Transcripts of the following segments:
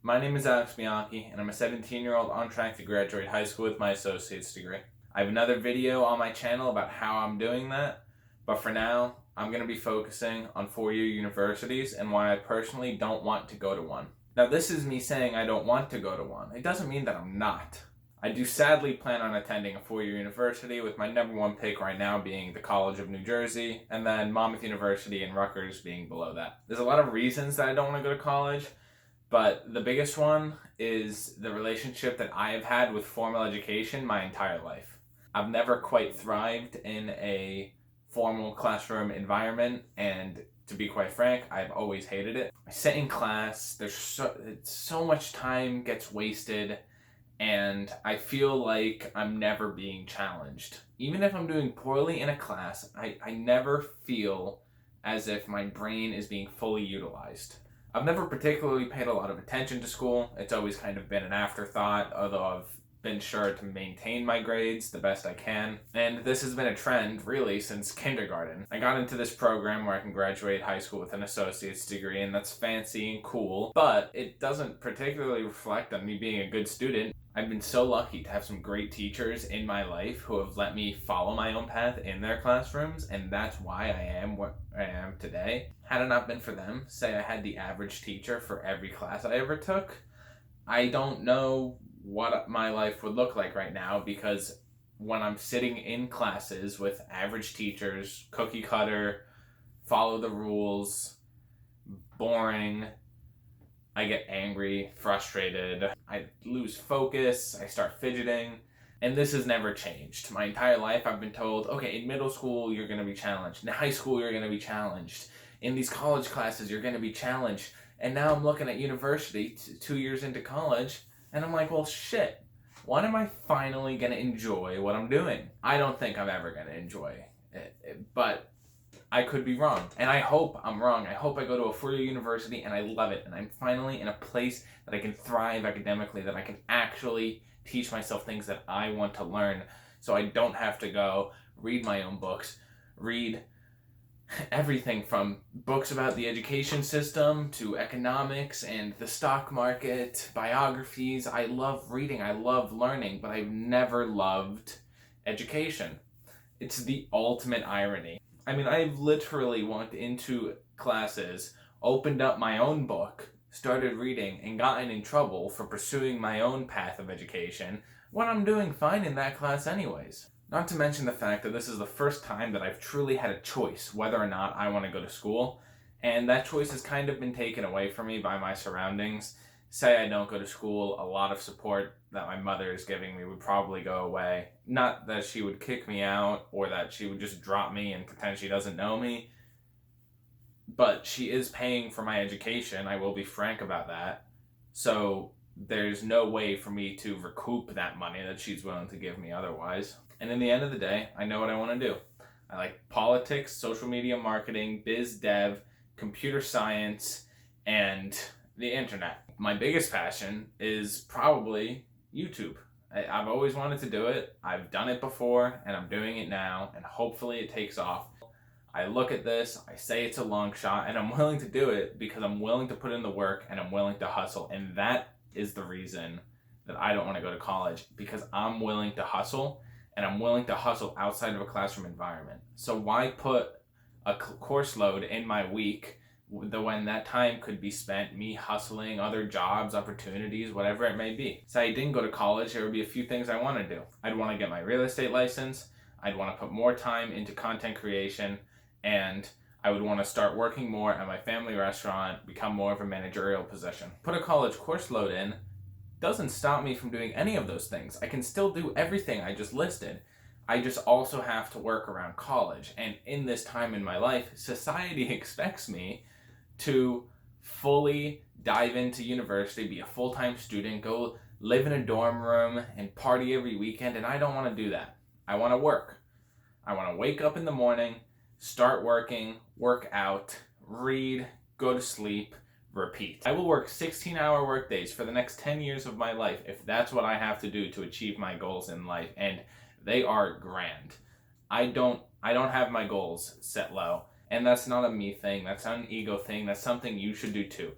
My name is Alex Bianchi, and I'm a 17-year-old on track to graduate high school with my associate's degree. I have another video on my channel about how I'm doing that, but for now, I'm going to be focusing on four-year universities and why I personally don't want to go to one. Now, this is me saying I don't want to go to one. It doesn't mean that I'm not. I do sadly plan on attending a four-year university, with my number one pick right now being the College of New Jersey, and then Monmouth University and Rutgers being below that. There's a lot of reasons that I don't want to go to college, but the biggest one is the relationship that I have had with formal education my entire life. I've never quite thrived in a formal classroom environment, and to be quite frank, I've always hated it. I sit in class, there's so much time gets wasted, and I feel like I'm never being challenged. Even if I'm doing poorly in a class, I never feel as if my brain is being fully utilized. I've never particularly paid a lot of attention to school. It's always kind of been an afterthought, although I've been sure to maintain my grades the best I can. And this has been a trend, really, since kindergarten. I got into this program where I can graduate high school with an associate's degree, and that's fancy and cool, but it doesn't particularly reflect on me being a good student. I've been so lucky to have some great teachers in my life who have let me follow my own path in their classrooms, and that's why I am what I am today. Had it not been for them, say I had the average teacher for every class I ever took, I don't know what my life would look like right now, because when I'm sitting in classes with average teachers, cookie cutter, follow the rules, boring, I get angry, frustrated, I lose focus, I start fidgeting, and this has never changed. My entire life I've been told, okay, in middle school you're going to be challenged, in high school you're going to be challenged, in these college classes you're going to be challenged, and now I'm looking at university 2 years into college, and I'm like, well, shit, when am I finally going to enjoy what I'm doing? I don't think I'm ever going to enjoy it, but I could be wrong, and I hope I'm wrong. I hope I go to a four-year university and I love it, and I'm finally in a place that I can thrive academically, that I can actually teach myself things that I want to learn, so I don't have to go read my own books, read everything from books about the education system to economics and the stock market, biographies. I love reading, I love learning, but I've never loved education. It's the ultimate irony. I mean, I've literally walked into classes, opened up my own book, started reading, and gotten in trouble for pursuing my own path of education when I'm doing fine in that class anyways. Not to mention the fact that this is the first time that I've truly had a choice whether or not I want to go to school, and that choice has kind of been taken away from me by my surroundings. Say I don't go to school, a lot of support that my mother is giving me would probably go away. Not that she would kick me out or that she would just drop me and pretend she doesn't know me, but she is paying for my education, I will be frank about that. So there's no way for me to recoup that money that she's willing to give me otherwise. And in the end of the day, I know what I want to do. I like politics, social media marketing, biz dev, computer science, and the internet. My biggest passion is probably YouTube. I've always wanted to do it. I've done it before, and I'm doing it now, and hopefully it takes off. I look at this, I say it's a long shot, and I'm willing to do it because I'm willing to put in the work and I'm willing to hustle. And that is the reason that I don't want to go to college, because I'm willing to hustle, and I'm willing to hustle outside of a classroom environment. So why put a course load in my week when that time could be spent me hustling other jobs, opportunities, whatever it may be? Say I didn't go to college, there would be a few things I want to do. I'd want to get my real estate license, I'd want to put more time into content creation, and I would want to start working more at my family restaurant, become more of a managerial position. Put a college course load in doesn't stop me from doing any of those things. I can still do everything I just listed. I just also have to work around college. And in this time in my life, society expects me to fully dive into university, be a full-time student, go live in a dorm room and party every weekend, and I don't want to do that. I want to work. I want to wake up in the morning, start working, work out, read, go to sleep, repeat. I will work 16-hour work days for the next 10 years of my life if that's what I have to do to achieve my goals in life, and they are grand. I don't have my goals set low, and that's not a me thing, that's not an ego thing, that's something you should do too.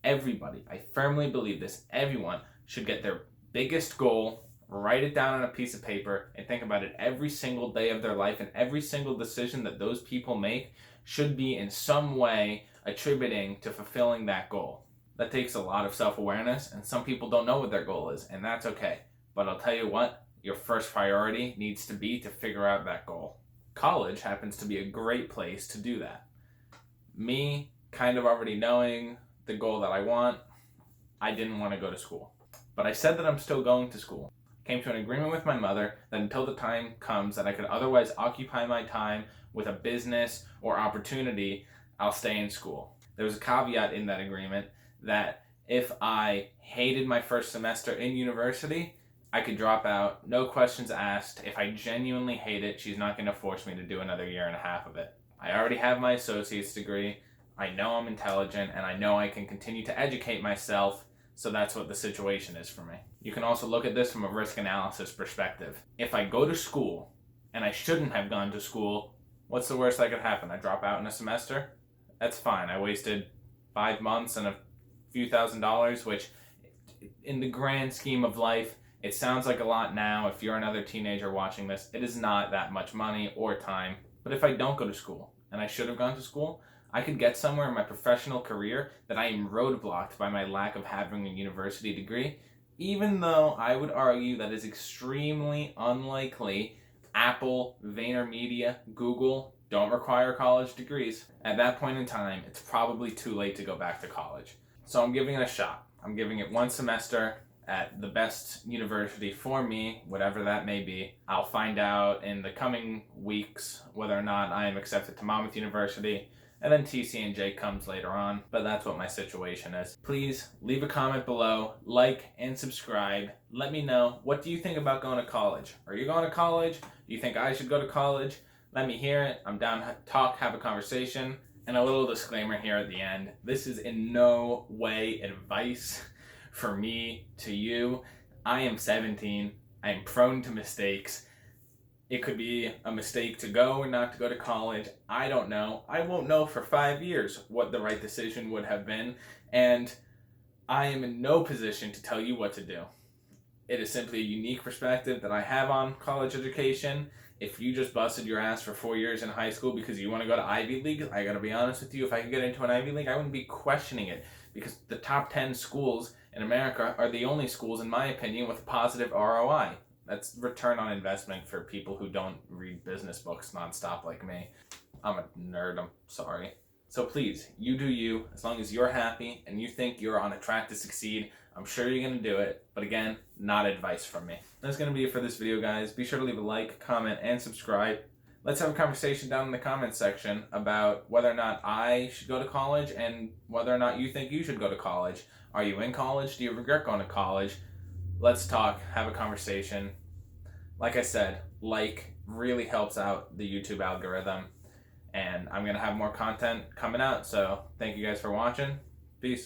Everybody, I firmly believe this, everyone should get their biggest goal, write it down on a piece of paper, and think about it every single day of their life, and every single decision that those people make should be in some way attributing to fulfilling that goal. That takes a lot of self-awareness, and some people don't know what their goal is, and that's okay. But I'll tell you what, your first priority needs to be to figure out that goal. College happens to be a great place to do that. Me kind of already knowing the goal that I want, I didn't want to go to school. But I said that I'm still going to school. Came to an agreement with my mother that until the time comes that I could otherwise occupy my time with a business or opportunity, I'll stay in school. There was a caveat in that agreement that if I hated my first semester in university, I could drop out, no questions asked. If I genuinely hate it, she's not going to force me to do another year and a half of it. I already have my associate's degree. I know I'm intelligent, and I know I can continue to educate myself, so that's what the situation is for me. You can also look at this from a risk analysis perspective. If I go to school, and I shouldn't have gone to school, what's the worst that could happen? I drop out in a semester? That's fine. I wasted 5 months and a few $1,000s, which in the grand scheme of life, it sounds like a lot now. If you're another teenager watching this, it is not that much money or time. But if I don't go to school, and I should have gone to school, I could get somewhere in my professional career that I am roadblocked by my lack of having a university degree, even though I would argue that is extremely unlikely. Apple, VaynerMedia, Google don't require college degrees. At that point in time, it's probably too late to go back to college. So I'm giving it a shot. I'm giving it one semester at the best university for me, whatever that may be. I'll find out in the coming weeks whether or not I am accepted to Monmouth University, and then TCNJ comes later on, but that's what my situation is. Please leave a comment below, like and subscribe. Let me know, what do you think about going to college? Are you going to college? Do you think I should go to college? Let me hear it. I'm down to talk, have a conversation. And a little disclaimer here at the end. This is in no way advice for me to you. I am 17. I am prone to mistakes. It could be a mistake to go or not to go to college. I don't know. I won't know for 5 years what the right decision would have been. And I am in no position to tell you what to do. It is simply a unique perspective that I have on college education. If you just busted your ass for 4 years in high school because you want to go to Ivy League, I gotta be honest with you, if I could get into an Ivy League, I wouldn't be questioning it, because the top 10 schools in America are the only schools, in my opinion, with positive ROI. That's return on investment for people who don't read business books nonstop like me. I'm a nerd, I'm sorry. So please, you do you. As long as you're happy and you think you're on a track to succeed, I'm sure you're going to do it. But again, not advice from me. That's going to be it for this video, guys. Be sure to leave a like, comment, and subscribe. Let's have a conversation down in the comments section about whether or not I should go to college and whether or not you think you should go to college. Are you in college? Do you regret going to college? Let's talk, have a conversation. Like I said, like really helps out the YouTube algorithm. And I'm going to have more content coming out. So thank you guys for watching. Peace.